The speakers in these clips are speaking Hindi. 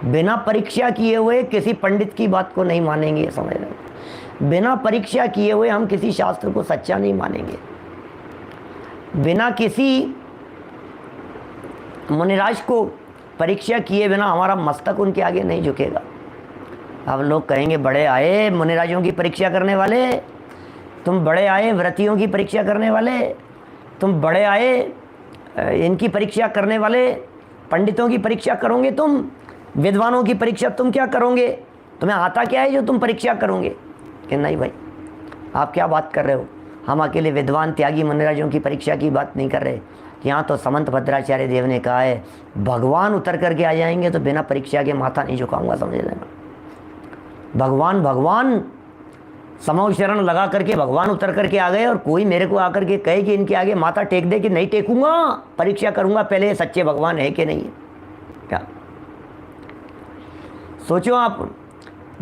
बिना परीक्षा किए हुए किसी पंडित की बात को नहीं मानेंगे, ये समझ रहे। बिना परीक्षा किए हुए हम किसी शास्त्र को सच्चा नहीं मानेंगे। बिना किसी मुनिराज को परीक्षा किए बिना हमारा मस्तक उनके आगे नहीं झुकेगा। अब लोग कहेंगे बड़े आए मुनिराजों की परीक्षा करने वाले, तुम बड़े आए व्रतियों की परीक्षा करने वाले, तुम बड़े आए इनकी परीक्षा करने वाले, पंडितों की परीक्षा करोगे तुम, विद्वानों की परीक्षा तुम क्या करोगे, तुम्हें आता क्या है जो तुम परीक्षा करोगे? कि नहीं भाई, आप क्या बात कर रहे हो, हम अकेले विद्वान त्यागी मुनिराजों की परीक्षा की बात नहीं कर रहे। यहाँ तो समंत भद्राचार्य देव ने कहा है भगवान उतर करके आ जाएंगे तो बिना परीक्षा के माथा नहीं झुकाऊंगा, समझ लेना। भगवान भगवान समो शरण लगा करके भगवान उतर करके आ गए और कोई मेरे को आकर के कहे कि इनके आगे माथा टेक दे कि नहीं टेकूंगा, परीक्षा करूंगा पहले सच्चे भगवान है कि नहीं है। क्या सोचो आप,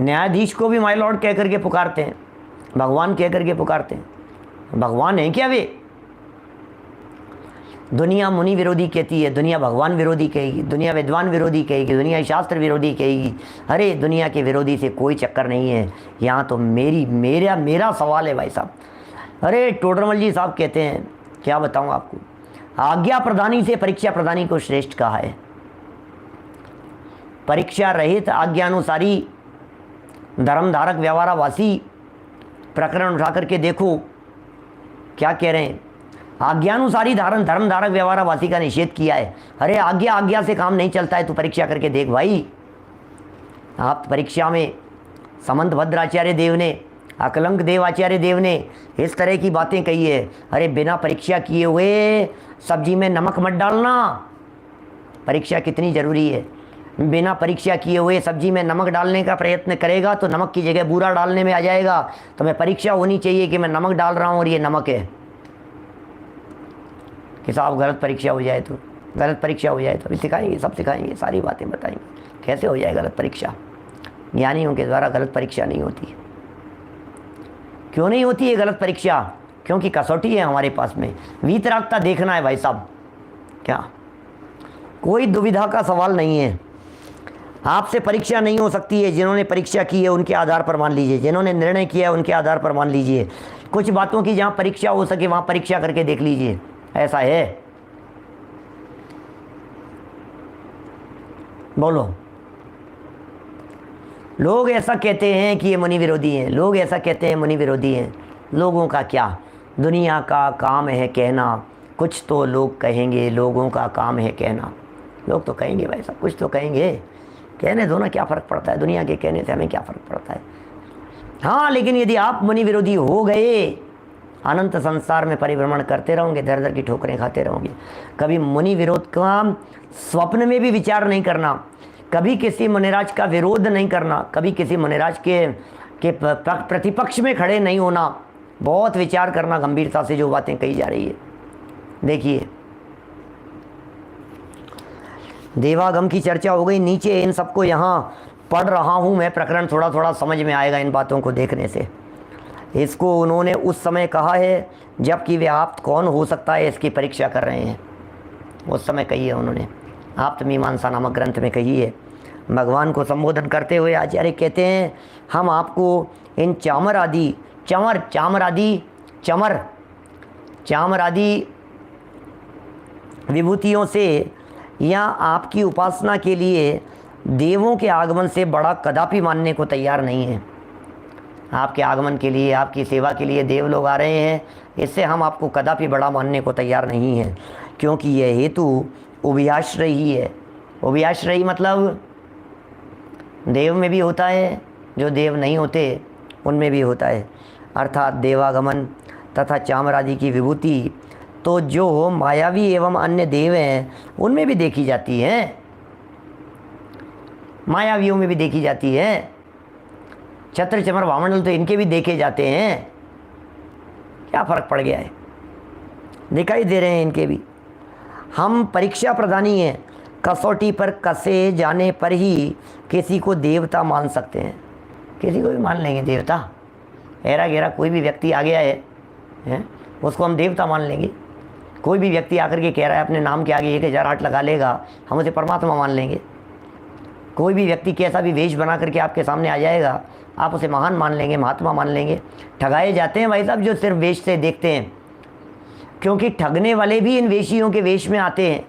न्यायाधीश को भी माय लॉर्ड कह करके पुकारते हैं, भगवान कह करके पुकारते हैं। भगवान है क्या वे? दुनिया मुनि विरोधी कहती है, दुनिया भगवान विरोधी कहेगी, दुनिया विद्वान विरोधी कहेगी, दुनिया शास्त्र विरोधी कहेगी। अरे दुनिया के विरोधी से कोई चक्कर नहीं है। यहाँ तो मेरा सवाल है भाई साहब। अरे टोडरमल जी साहब कहते हैं, क्या बताऊँ आपको, आज्ञा प्रदानी से परीक्षा प्रदानी को श्रेष्ठ कहा है। परीक्षा रहित आज्ञानुसारी धर्मधारक व्यवहारावासी प्रकरण उठा करके देखो क्या कह रहे हैं। आज्ञानुसारी धर्मधारक व्यवहारावासी का निषेध किया है। अरे आज्ञा से काम नहीं चलता है, तू परीक्षा करके देख भाई। आप परीक्षा में समंत भद्राचार्य देव ने, अकलंक देव आचार्य देव ने इस तरह की बातें कही है। अरे बिना परीक्षा किए हुए सब्जी में नमक मत डालना। परीक्षा कितनी ज़रूरी है। बिना परीक्षा किए हुए सब्जी में नमक डालने का प्रयत्न करेगा तो नमक की जगह बूरा डालने में आ जाएगा। तो मैं परीक्षा होनी चाहिए कि मैं नमक डाल रहा हूँ और ये नमक है। कि साहब गलत परीक्षा हो जाए तो, गलत परीक्षा हो जाए तो अभी सिखाएंगे, सब सिखाएंगे, सारी बातें बताएंगे कैसे हो जाए गलत परीक्षा। ज्ञानियों के द्वारा गलत परीक्षा नहीं होती है। क्यों नहीं होती है गलत परीक्षा? क्योंकि कसौटी है हमारे पास में, वीतरागता देखना है भाई साहब। क्या कोई दुविधा का सवाल नहीं है। आपसे परीक्षा नहीं हो सकती है, जिन्होंने परीक्षा की है उनके आधार पर मान लीजिए, जिन्होंने निर्णय किया है उनके आधार पर मान लीजिए। कुछ बातों की जहाँ परीक्षा हो सके वहाँ परीक्षा करके देख लीजिए, ऐसा है। बोलो। लोग ऐसा कहते हैं कि ये मुनि विरोधी हैं, लोग ऐसा कहते हैं मुनि विरोधी हैं। लोगों का क्या, दुनिया का काम है कहना। कुछ तो लोग कहेंगे, लोगों का काम है कहना। लोग तो कहेंगे भाई साहब, कुछ तो कहेंगे, कहने दो ना, क्या फ़र्क पड़ता है, दुनिया के कहने से हमें क्या फ़र्क पड़ता है। हाँ, लेकिन यदि आप मुनि विरोधी हो गए, अनंत संसार में परिभ्रमण करते रहोगे, दर दर की ठोकरें खाते रहोगे। कभी मुनि विरोध का स्वप्न में भी विचार नहीं करना, कभी किसी मुनिराज का विरोध नहीं करना, कभी किसी मुनिराज के प्रतिपक्ष में खड़े नहीं होना। बहुत विचार करना गंभीरता से जो बातें कही जा रही है। देखिए, देवागम की चर्चा हो गई नीचे, इन सबको यहाँ पढ़ रहा हूँ मैं, प्रकरण थोड़ा थोड़ा समझ में आएगा इन बातों को देखने से। इसको उन्होंने उस समय कहा है जबकि वे आप्त कौन हो सकता है इसकी परीक्षा कर रहे हैं। उस समय कही है उन्होंने, आप्त मीमांसा नामक ग्रंथ में कही है। भगवान को संबोधन करते हुए आचार्य कहते हैं, हम आपको इन चामर आदि विभूतियों से या आपकी उपासना के लिए देवों के आगमन से बड़ा कदापि मानने को तैयार नहीं है। आपके आगमन के लिए, आपकी सेवा के लिए देव लोग आ रहे हैं, इससे हम आपको कदापि बड़ा मानने को तैयार नहीं हैं, क्योंकि यह हेतु उभयाश्रयी है। उभयाश्रयी मतलब देव में भी होता है, जो देव नहीं होते उनमें भी होता है। अर्थात देवागमन तथा चामरादि की विभूति तो जो मायावी एवं अन्य देव हैं उनमें भी देखी जाती है, मायावियों में भी देखी जाती है। छत्र चमर वामंडल तो इनके भी देखे जाते हैं। क्या फ़र्क पड़ गया है, दिखाई दे रहे हैं इनके भी। हम परीक्षा प्रदानी हैं, कसौटी पर कसे जाने पर ही किसी को देवता मान सकते हैं। किसी को भी मान लेंगे देवता। ऐरा गहरा कोई भी व्यक्ति आ गया है उसको हम देवता मान लेंगे। कोई भी व्यक्ति आकर के कह रहा है अपने नाम के आगे 1008 लगा लेगा, हम उसे परमात्मा मान लेंगे। कोई भी व्यक्ति कैसा भी वेश बना करके आपके सामने आ जाएगा, आप उसे महान मान लेंगे, महात्मा मान लेंगे। ठगाए जाते हैं भाई साहब जो सिर्फ वेश से देखते हैं, क्योंकि ठगने वाले भी इन वेशियों के वेश में आते हैं।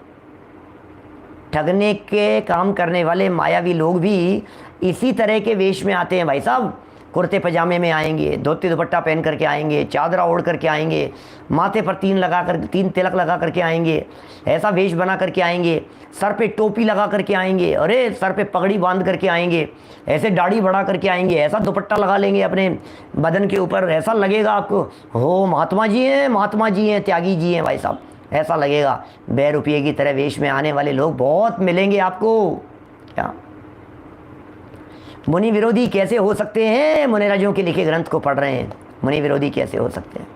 ठगने के काम करने वाले मायावी लोग भी इसी तरह के वेश में आते हैं भाई साहब। कुर्ते पजामे में आएंगे, धोती दुपट्टा पहन करके आएंगे, चादरा ओढ़ करके आएंगे, माथे पर तीन तिलक लगा करके आएंगे, ऐसा वेश बना करके आएंगे, सर पे टोपी लगा करके आएंगे, अरे सर पे पगड़ी बांध करके आएंगे, ऐसे दाढ़ी बढ़ा करके आएंगे, ऐसा दुपट्टा लगा लेंगे अपने बदन के ऊपर, ऐसा लगेगा आपको हो महात्मा जी हैं, महात्मा जी हैं, त्यागी जी हैं भाई साहब, ऐसा लगेगा। ₹2 की तरह वेश में आने वाले लोग बहुत मिलेंगे आपको। क्या मुनि विरोधी कैसे हो सकते हैं? मुनिराजों के लिखे ग्रंथ को पढ़ रहे हैं, मुनि विरोधी कैसे हो सकते हैं?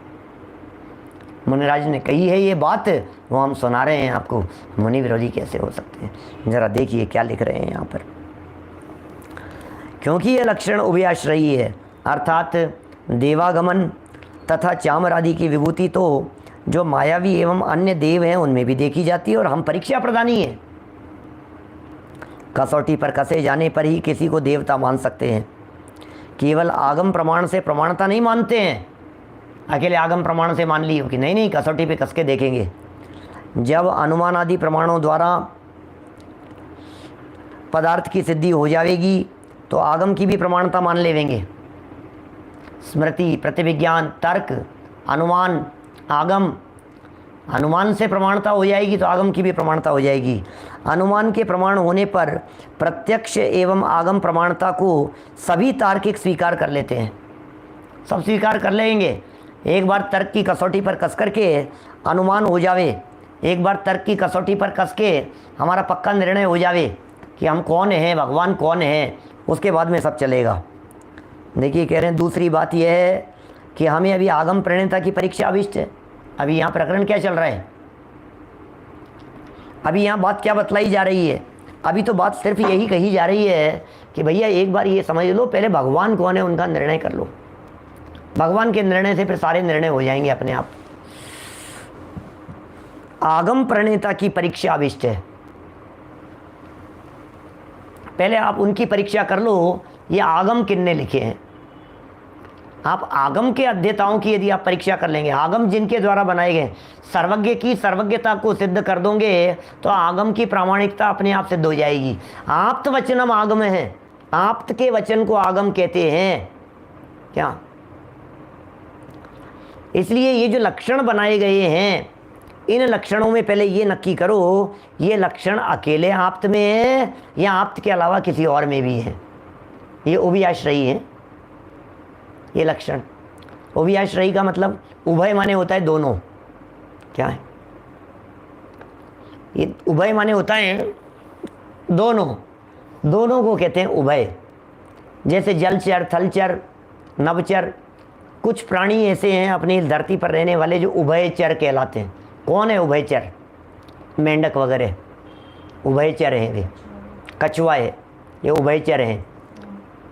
मुनिराज ने कही है ये बात, वो हम सुना रहे हैं आपको। मुनि विरोधी कैसे हो सकते हैं? जरा देखिए क्या लिख रहे हैं यहाँ पर। क्योंकि ये लक्षण उभयाश्रयी है, अर्थात देवागमन तथा चामर आदि की विभूति तो जो मायावी एवं अन्य देव हैं उनमें भी देखी जाती है, और हम परीक्षा प्रदानी हैं। कसौटी पर कसे जाने पर ही किसी को देवता मान सकते हैं। केवल आगम प्रमाण से प्रमाणता नहीं मानते हैं, अकेले आगम प्रमाण से मान लियो कि नहीं नहीं कसौटी पे कस के देखेंगे। जब अनुमान आदि प्रमाणों द्वारा पदार्थ की सिद्धि हो जाएगी तो आगम की भी प्रमाणता मान लेंगे। स्मृति, प्रतिविज्ञान, तर्क, अनुमान, आगम, अनुमान से प्रमाणता हो जाएगी तो आगम की भी प्रमाणता हो जाएगी। अनुमान के प्रमाण होने पर प्रत्यक्ष एवं आगम प्रमाणता को सभी तार्किक स्वीकार कर लेते हैं, सब स्वीकार कर लेंगे। एक बार तर्क की कसौटी पर कस करके अनुमान हो जावे, एक बार तर्क की कसौटी पर कस के हमारा पक्का निर्णय हो जावे कि हम कौन हैं, भगवान कौन है, उसके बाद में सब चलेगा। देखिए कह रहे हैं दूसरी बात यह है कि हमें अभी आगम प्रणेता की परीक्षा अभिष्ट है। अभी यहाँ प्रकरण क्या चल रहा है, अभी यहाँ बात क्या बतलाई जा रही है? अभी तो बात सिर्फ यही कही जा रही है कि भैया एक बार ये समझ लो, पहले भगवान कौन है उनका निर्णय कर लो। भगवान के निर्णय से फिर सारे निर्णय हो जाएंगे अपने आप। आगम प्रणेता की परीक्षा अभिष्ट है, पहले आप उनकी परीक्षा कर लो, ये आगम किनने लिखे हैं। आप आगम के अध्येताओं की यदि आप परीक्षा कर लेंगे, आगम जिनके द्वारा बनाए गए, सर्वज्ञ की सर्वज्ञता को सिद्ध कर दोगे तो आगम की प्रामाणिकता अपने आप सिद्ध हो जाएगी। आप्त वचनम आगम है, आप्त के वचन को आगम कहते हैं क्या? इसलिए ये जो लक्षण बनाए गए हैं, इन लक्षणों में पहले ये नक्की करो, ये लक्षण अकेले आप्त में है या आप्त के अलावा किसी और में भी है। ये उभयाश्रयी है ये लक्षण। उभयाश्रयी का मतलब उभय माने होता है दोनों। क्या है ये? उभय माने होता है दोनों, दोनों को कहते हैं उभय। जैसे जलचर, थलचर, नभचर, कुछ प्राणी ऐसे हैं अपनी धरती पर रहने वाले जो उभयचर कहलाते हैं। कौन है उभयचर? मेंढक वगैरह उभयचर हैं वे। कछुआ है, ये उभयचर हैं,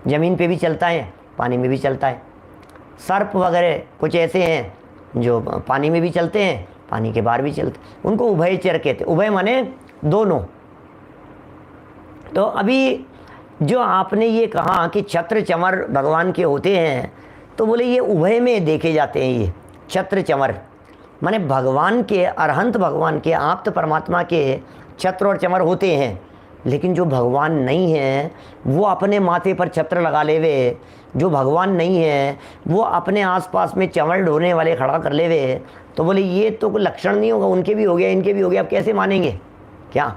ज़मीन पे भी चलता है, पानी में भी चलता है। सर्प वगैरह कुछ ऐसे हैं जो पानी में भी चलते हैं, पानी के बाहर भी चलते, उनको उभयचर कहते। उभय माने दोनों। तो अभी जो आपने ये कहा कि छत्र चमर भगवान के होते हैं, तो बोले ये उभय में देखे जाते हैं। ये छत्र चमर माने भगवान के, अरहंत भगवान के, आप्त परमात्मा के छत्र और चमर होते हैं। लेकिन जो भगवान नहीं है वो अपने माथे पर छत्र लगा लेवे, जो भगवान नहीं है वो अपने आसपास में चंवर ढोने वाले खड़ा कर लेवे, तो बोले ये तो कोई लक्षण नहीं होगा, उनके भी हो गया, इनके भी हो गया, आप कैसे मानेंगे? क्या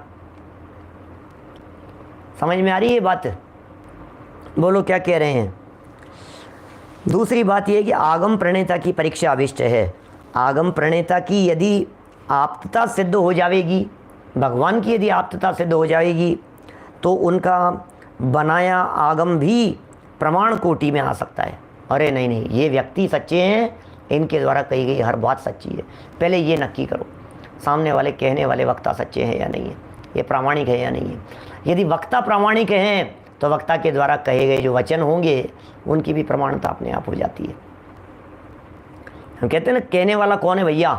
समझ में आ रही है बात? बोलो क्या कह रहे हैं? दूसरी बात यह कि आगम प्रणेता की परीक्षा अभिष्ट है। आगम प्रणेता की यदि आप्तता सिद्ध हो जाएगी, भगवान की यदि आप्तता सिद्ध हो जाएगी, तो उनका बनाया आगम भी प्रमाण कोटि में आ सकता है। अरे नहीं नहीं, ये व्यक्ति सच्चे हैं, इनके द्वारा कही गई हर बात सच्ची है। पहले ये नक्की करो सामने वाले कहने वाले वक्ता सच्चे हैं या नहीं है, ये प्रामाणिक है या नहीं है। यदि वक्ता प्रामाणिक हैं तो वक्ता के द्वारा कहे गए जो वचन होंगे उनकी भी प्रमाणता अपने आप हो जाती है। हम कहते हैं ना कहने वाला कौन है भैया?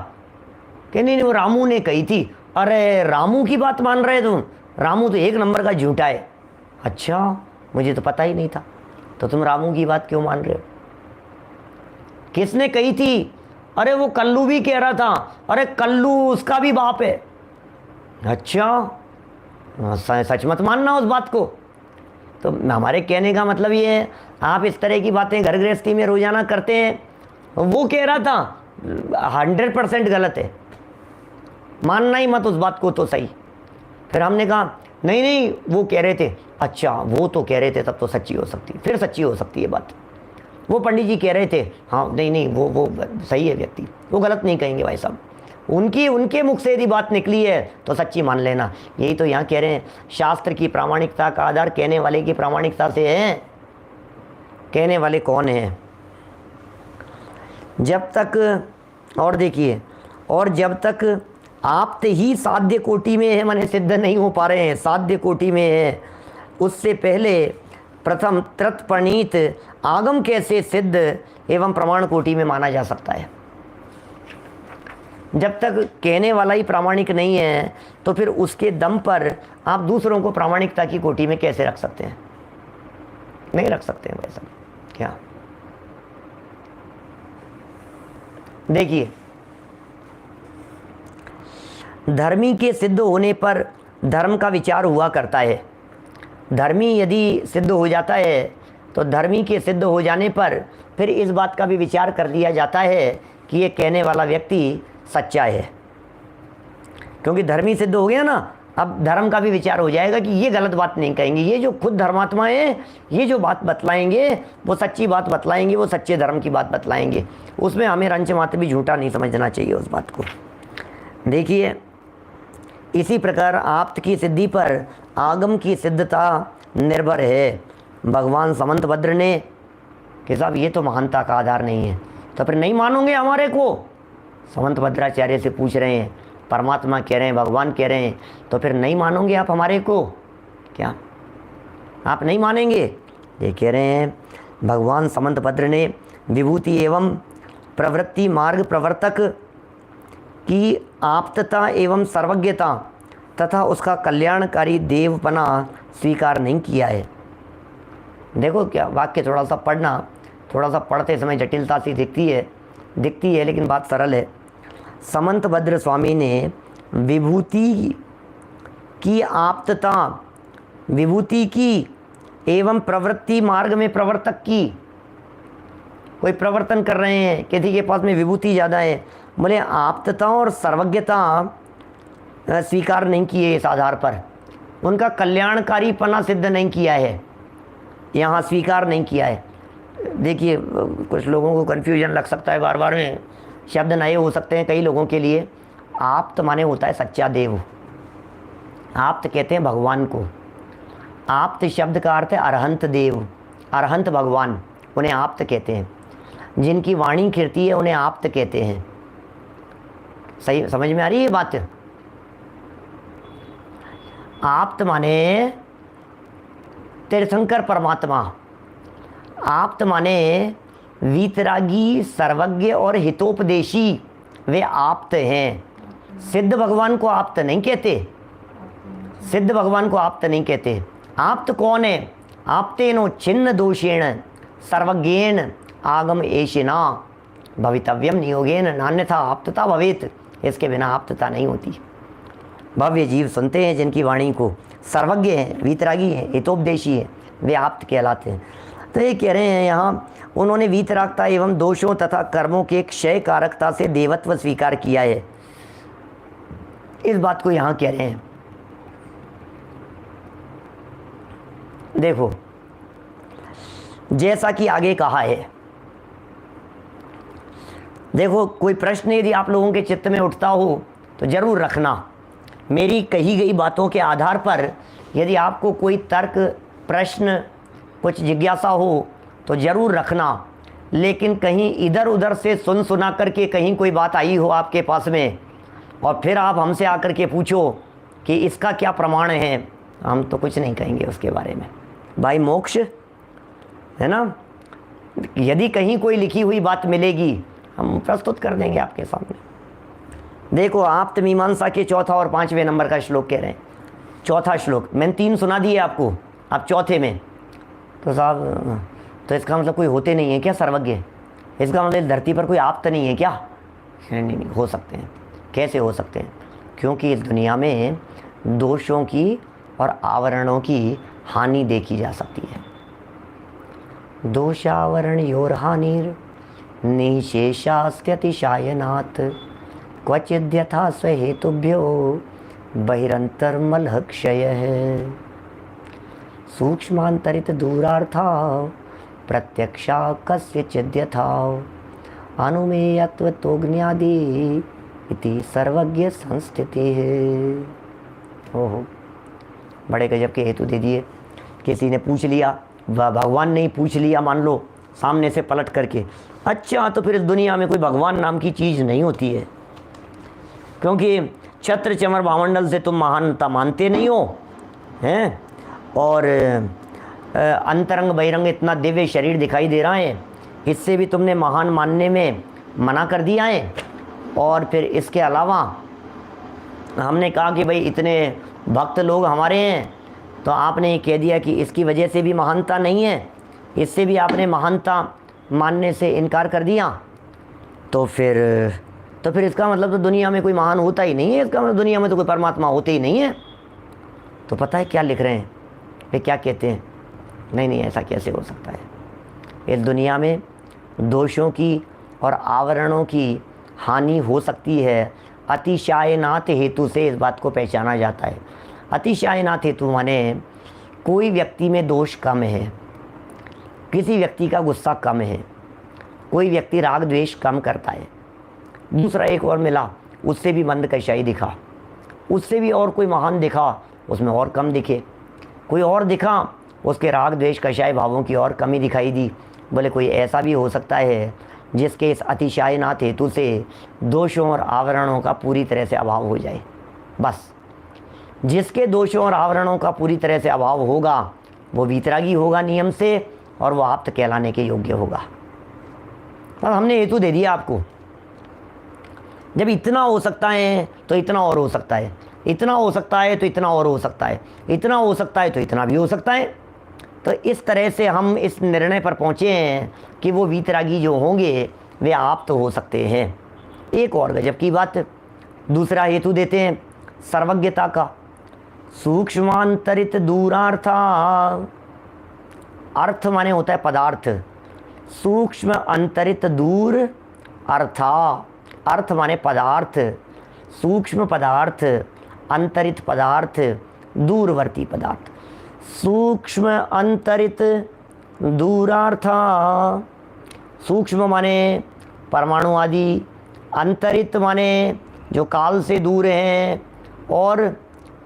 कहने नहीं वो रामू ने कही थी। अरे रामू की बात मान रहे तुम? रामू तो एक नंबर का झूठा है। अच्छा, मुझे तो पता ही नहीं था। तो तुम रामू की बात क्यों मान रहे हो? किसने कही थी? अरे वो कल्लू भी कह रहा था, अरे कल्लू उसका भी बाप है। अच्छा, सच मत मानना उस बात को। तो हमारे कहने का मतलब ये है, आप इस तरह की बातें घर गृहस्थी में रोजाना करते हैं। वो कह रहा था 100% गलत है, मानना ही मत उस बात को तो सही। फिर हमने कहा नहीं नहीं वो कह रहे थे, अच्छा वो तो कह रहे थे तब तो सच्ची हो सकती, फिर सच्ची हो सकती है बात। वो पंडित जी कह रहे थे, हाँ नहीं नहीं वो सही है व्यक्ति, वो गलत नहीं कहेंगे भाई साहब। उनके मुख से यदि बात निकली है तो सच्ची मान लेना। यही तो यहाँ कह रहे हैं, शास्त्र की प्रामाणिकता का आधार कहने वाले की प्रामाणिकता से है। कहने वाले कौन है? जब तक, और देखिए, और जब तक आप्त ही साध्य कोटि में है, माने सिद्ध नहीं हो पा रहे हैं, साध्य कोटि में है, उससे पहले प्रथम त्रत प्रणीत आगम कैसे सिद्ध एवं प्रमाण कोटि में माना जा सकता है? जब तक कहने वाला ही प्रामाणिक नहीं है तो फिर उसके दम पर आप दूसरों को प्रामाणिकता की कोटि में कैसे रख सकते हैं? नहीं रख सकते हैं भाई साहब। क्या देखिए, धर्मी के सिद्ध होने पर धर्म का विचार हुआ करता है। धर्मी यदि सिद्ध हो जाता है तो धर्मी के सिद्ध हो जाने पर फिर इस बात का भी विचार कर लिया जाता है कि ये कहने वाला व्यक्ति सच्चा है। क्योंकि धर्मी सिद्ध हो गया ना, अब धर्म का भी विचार हो जाएगा कि ये गलत बात नहीं कहेंगे, ये जो खुद धर्मात्मा है ये जो बात बतलाएंगे वो सच्ची बात बतलाएंगे, वो सच्चे धर्म की बात बतलाएंगे। उसमें हमें रंच मात्र भी झूठा नहीं समझना चाहिए उस बात को। देखिए, इसी प्रकार आप्त की सिद्धि पर आगम की सिद्धता निर्भर है। भगवान समंतभद्र ने कि साहब ये तो महानता का आधार नहीं है, तो फिर नहीं मानोगे हमारे को? समंतभद्राचार्य से पूछ रहे हैं, परमात्मा कह रहे हैं, भगवान कह रहे हैं, तो फिर नहीं मानोगे आप हमारे को? क्या आप नहीं मानेंगे? ये कह रहे हैं, भगवान समंतभद्र ने विभूति एवं प्रवृत्ति मार्ग प्रवर्तक की आप्तता एवं सर्वज्ञता तथा उसका कल्याणकारी देवपना स्वीकार नहीं किया है। देखो क्या वाक्य, थोड़ा सा पढ़ना, थोड़ा सा पढ़ते समय जटिलता सी दिखती है लेकिन बात सरल है। समंतभद्र स्वामी ने विभूति की आप्तता, विभूति की एवं प्रवृत्ति मार्ग में प्रवर्तक की, कोई प्रवर्तन कर रहे हैं, किसी के पास में विभूति ज़्यादा है, बोले आप्तता और सर्वज्ञता स्वीकार नहीं किए, इस आधार पर उनका कल्याणकारीपना सिद्ध नहीं किया है, यहाँ स्वीकार नहीं किया है। देखिए, कुछ लोगों को कन्फ्यूजन लग सकता है, बार बार में शब्द नए हो सकते हैं कई लोगों के लिए। आप्त माने होता है सच्चा देव, आप्त कहते हैं भगवान को। आप्त शब्द का अर्थ है अरहंत देव, अरहंत भगवान, उन्हें आप्त कहते हैं। जिनकी वाणी खिरती है उन्हें आप्त कहते हैं। सही समझ में आ रही है बात? आप्त माने तीर्थंकर परमात्मा, आप्त माने वीतरागी, सर्वज्ञ और हितोपदेशी, वे आप्त हैं। सिद्ध भगवान को आप्त नहीं कहते, सिद्ध भगवान को आप्त नहीं कहते। आप्त कौन है? आप्तेनो छिन्न दोषेण सर्वज्ञेन आगम एशिना भवितव्यम नियोगेन नान्यथा आप्तता भवेत। इसके बिना आप्तता नहीं होती। भव्य जीव सुनते हैं जिनकी वाणी को, सर्वज्ञ हैं, वीतरागी हैं, हितोपदेशी हैं, वे आप्त कहलाते हैं। तो ये कह रहे हैं यहाँ, उन्होंने वीतरागता एवं दोषों तथा कर्मों के क्षय कारकता से देवत्व स्वीकार किया है, इस बात को यहाँ कह रहे हैं। देखो, जैसा कि आगे कहा है, देखो कोई प्रश्न यदि आप लोगों के चित्त में उठता हो तो ज़रूर रखना। मेरी कही गई बातों के आधार पर यदि आपको कोई तर्क, प्रश्न, कुछ जिज्ञासा हो तो ज़रूर रखना। लेकिन कहीं इधर उधर से सुना करके कहीं कोई बात आई हो आपके पास में और फिर आप हमसे आकर के पूछो कि इसका क्या प्रमाण है, हम तो कुछ नहीं कहेंगे उसके बारे में। भाई मोक्ष है ना, यदि कहीं कोई लिखी हुई बात मिलेगी हम प्रस्तुत कर देंगे आपके सामने। देखो, आप्त मीमांसा के 4 और 5वें नंबर का श्लोक कह रहे हैं। 4 श्लोक मैंने 3 सुना दिए आपको, अब चौथे में तो साहब, तो इसका मतलब कोई होते नहीं है क्या सर्वज्ञ? इसका मतलब धरती पर कोई आप तो नहीं है क्या? नहीं नहीं नहीं, हो सकते हैं। कैसे हो सकते हैं? क्योंकि इस दुनिया में दोषों की और आवरणों की हानि देखी जा सकती है। दोषावरण योर हानिर निशेषास्त्यतिशायनात् क्वचिद्यथा स्वहेतुभ्यो बहिरंतर्मलः क्षयः सूक्ष्मांतरित दूरार्था प्रत्यक्षा कस्यचिद्यथा अनुमेयत्वतोज्ञादि इति सर्वज्ञ संस्थिति है। ओहो, बड़े गजब के हेतु दे दिए। किसी ने पूछ लिया, भगवान ने ही पूछ लिया, मान लो सामने से पलट करके, अच्छा तो फिर इस दुनिया में कोई भगवान नाम की चीज़ नहीं होती है, क्योंकि छत्र चमर भामंडल से तुम महानता मानते नहीं हो हैं, और अंतरंग बहिरंग इतना दिव्य शरीर दिखाई दे रहा है, इससे भी तुमने महान मानने में मना कर दिया है। और फिर इसके अलावा हमने कहा कि भाई इतने भक्त लोग हमारे हैं, तो आपने ये कह दिया कि इसकी वजह से भी महानता नहीं है, इससे भी आपने महानता मानने से इनकार कर दिया। तो फिर इसका मतलब तो दुनिया में कोई महान होता ही नहीं है, इसका मतलब दुनिया में तो कोई परमात्मा होते ही नहीं है। तो पता है क्या लिख रहे हैं वे, क्या कहते हैं? नहीं नहीं, ऐसा कैसे हो सकता है? इस दुनिया में दोषों की और आवरणों की हानि हो सकती है, अतिशायनाथ हेतु से इस बात को पहचाना जाता है। अतिशायनाथ हेतु माने कोई व्यक्ति में दोष कम है, किसी व्यक्ति का गुस्सा कम है, कोई व्यक्ति राग द्वेष कम करता है, दूसरा एक और मिला उससे भी मंद कशाई दिखा, उससे भी और कोई महान दिखा उसमें और कम दिखे, कोई और दिखा उसके राग द्वेष कशाय भावों की और कमी दिखाई दी। बोले कोई ऐसा भी हो सकता है जिसके इस अतिशायनाथ हेतु से दोषों और आवरणों का पूरी तरह से अभाव हो जाए। बस जिसके दोषों और आवरणों का पूरी तरह से अभाव होगा वो वीतरागी होगा नियम से, और वह आप्त कहलाने के योग्य होगा। और हमने हेतु दे दिया आपको, जब इतना हो सकता है तो इतना और हो सकता है, इतना हो सकता है तो इतना और हो सकता है, इतना हो सकता है तो इतना भी हो सकता है। तो इस तरह से हम इस निर्णय पर पहुँचे हैं कि वो वीतरागी जो होंगे वे आप तो हो सकते हैं। एक और गजब की बात, दूसरा हेतु देते हैं सर्वज्ञता का। सूक्ष्मांतरित दूरार्था, अर्थ माने होता है पदार्थ, सूक्ष्म अंतरित दूर अर्था, अर्थ माने पदार्थ, सूक्ष्म पदार्थ, अंतरित पदार्थ, दूरवर्ती पदार्थ। सूक्ष्म अंतरित दूरार्था, सूक्ष्म माने परमाणु आदि, अंतरित माने जो काल से दूर हैं, और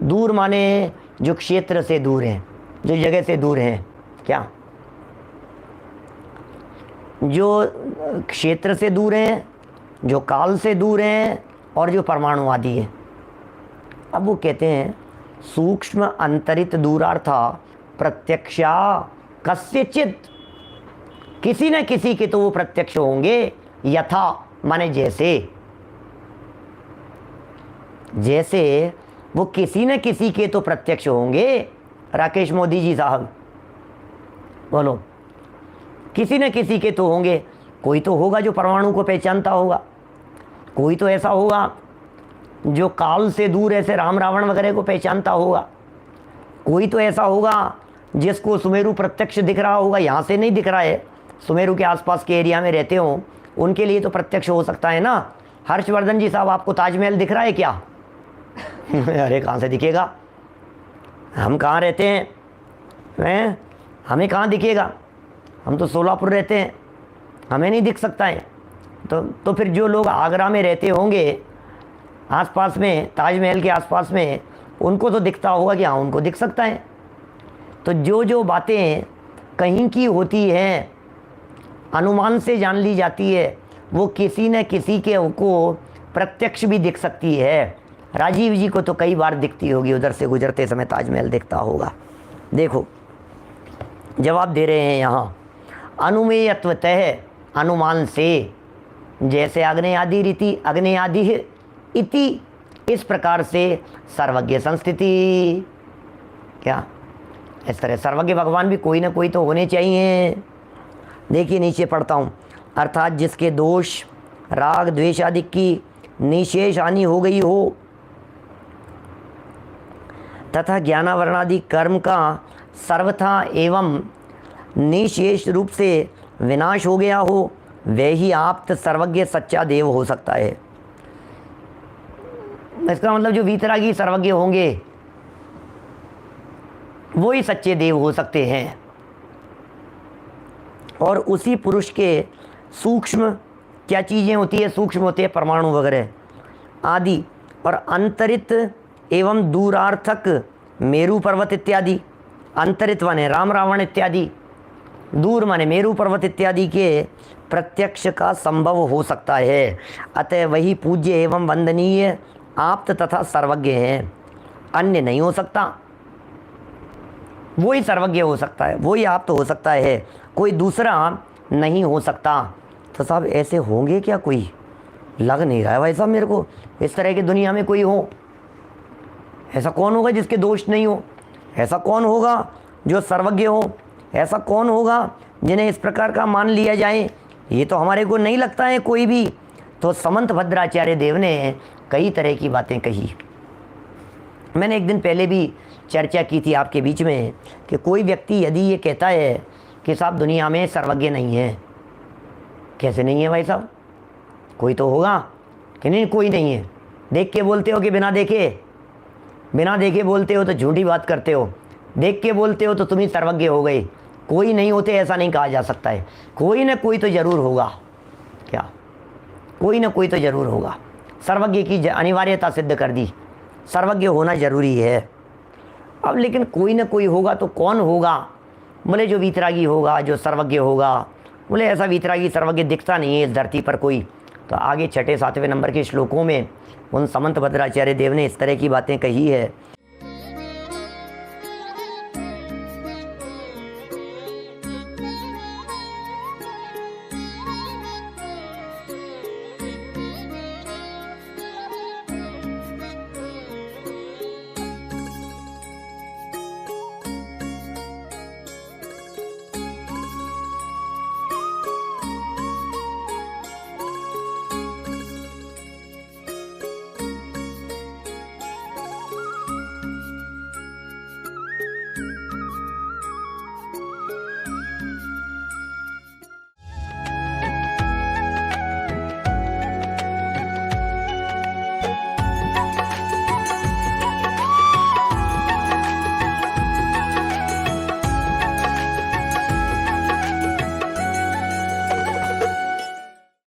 दूर माने जो क्षेत्र से दूर हैं, जो जगह से दूर हैं। क्या? जो क्षेत्र से दूर हैं, जो काल से दूर हैं, और जो परमाणु आदि है। अब वो कहते हैं सूक्ष्म अंतरित दूरार्था प्रत्यक्षा कस्यचित, किसी न किसी के तो वो प्रत्यक्ष होंगे, यथा माने जैसे, जैसे वो किसी न किसी के तो प्रत्यक्ष होंगे। राकेश मोदी जी साहब बोलो, किसी न किसी के तो होंगे, कोई तो होगा जो परमाणु को पहचानता होगा, कोई तो ऐसा होगा जो काल से दूर ऐसे राम रावण वगैरह को पहचानता होगा, कोई तो ऐसा होगा जिसको सुमेरु प्रत्यक्ष दिख रहा होगा, यहाँ से नहीं दिख रहा है, सुमेरु के आसपास के एरिया में रहते हो उनके लिए तो प्रत्यक्ष हो सकता है ना। हर्षवर्धन जी साहब, आपको ताजमहल दिख रहा है क्या? अरे कहाँ से दिखेगा, हम कहाँ रहते हैं, हमें कहाँ दिखेगा, हम तो सोलापुर रहते हैं, हमें नहीं दिख सकता है। तो फिर जो लोग आगरा में रहते होंगे आसपास में, ताजमहल के आसपास में, उनको तो दिखता होगा कि हाँ उनको दिख सकता है। तो जो बातें कहीं की होती हैं, अनुमान से जान ली जाती है, वो किसी न किसी के को प्रत्यक्ष भी दिख सकती है। राजीव जी को तो कई बार दिखती होगी, उधर से गुजरते समय ताजमहल दिखता होगा। देखो जवाब दे रहे हैं यहाँ, अनुमेयत्वतः, अनुमान से, जैसे अग्नेयादि रीति अग्नेयादि इति, इस प्रकार से सर्वज्ञ संस्थिति। क्या इस तरह सर्वज्ञ भगवान भी कोई ना कोई तो होने चाहिए। देखिए नीचे पढ़ता हूँ, अर्थात जिसके दोष राग द्वेष आदि की निशेष हानि हो गई हो तथा ज्ञानावरणादि कर्म का सर्वथा एवं निशेष रूप से विनाश हो गया हो, वह ही आप्त सर्वज्ञ सच्चा देव हो सकता है। इसका मतलब जो वीतरागी सर्वज्ञ होंगे वो ही सच्चे देव हो सकते हैं। और उसी पुरुष के सूक्ष्म क्या चीज़ें होती है, सूक्ष्म होते हैं परमाणु वगैरह आदि, और अंतरित एवं दूरार्थक मेरु पर्वत इत्यादि, अंतरित माने राम रावण इत्यादि, दूर माने मेरु पर्वत इत्यादि के प्रत्यक्ष का संभव हो सकता है। अतः वही पूज्य एवं वंदनीय आप्त तथा सर्वज्ञ हैं, अन्य नहीं हो सकता। वही सर्वज्ञ हो सकता है, वही आप्त हो सकता है, कोई दूसरा नहीं हो सकता। तो साहब ऐसे होंगे क्या? कोई लग नहीं रहा है भाई साहब मेरे को इस तरह की दुनिया में कोई हो। ऐसा कौन होगा जिसके दोष नहीं हो? ऐसा कौन होगा जो सर्वज्ञ हो? ऐसा कौन होगा जिन्हें इस प्रकार का मान लिया जाए? ये तो हमारे को नहीं लगता है कोई भी। तो समंत भद्राचार्य देव ने कई तरह की बातें कही। मैंने एक दिन पहले भी चर्चा की थी आपके बीच में कि कोई व्यक्ति यदि ये कहता है कि साहब दुनिया में सर्वज्ञ नहीं है, कैसे नहीं है भाई साहब? कोई तो होगा कि नहीं? कोई नहीं है। देख के बोलते हो कि बिना देखे? बिना देखे बोलते हो तो झूठी बात करते हो, देख के बोलते हो तो तुम ही सर्वज्ञ हो गए। कोई नहीं होते ऐसा नहीं कहा जा सकता है, कोई ना कोई तो ज़रूर होगा। क्या? कोई ना कोई तो ज़रूर होगा। सर्वज्ञ की अनिवार्यता सिद्ध कर दी, सर्वज्ञ होना ज़रूरी है। अब लेकिन कोई ना कोई होगा तो कौन होगा? बोले जो वीतरागी होगा, जो सर्वज्ञ होगा। बोले ऐसा वीतरागी सर्वज्ञ दिखता नहीं है इस धरती पर कोई। तो आगे 6, 7वें नंबर के श्लोकों में उन समंत भद्राचार्य देव ने इस तरह की बातें कही है।